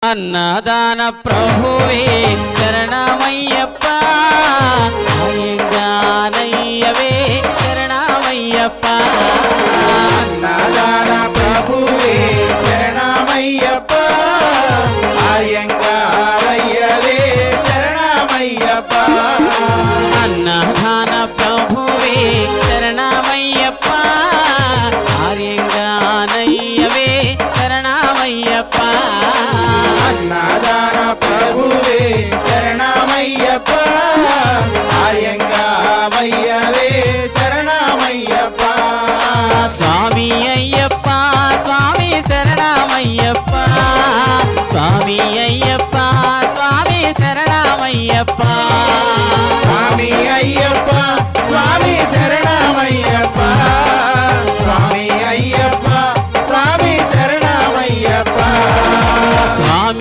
అన్నదాన ప్రభువే శరణమయ్యప్ప, అయ్యంగానయ్యవే శరణమయ్యప్ప. అన్నదాన ప్రభువే శరణమయ్యప్ప, అయ్యంగారయ్యవే శరణమయ్యప్ప. అన్నదాన ప్రభువే శరణమయ్యప్ప, అయ్యంగానయ్యవే శరణమయ్యప్ప. అన్నదాన ప్రభువే శరణమయ్యప్ప, అయ్యంగారయ్యవే శరణమయ్యప్ప. స్వామి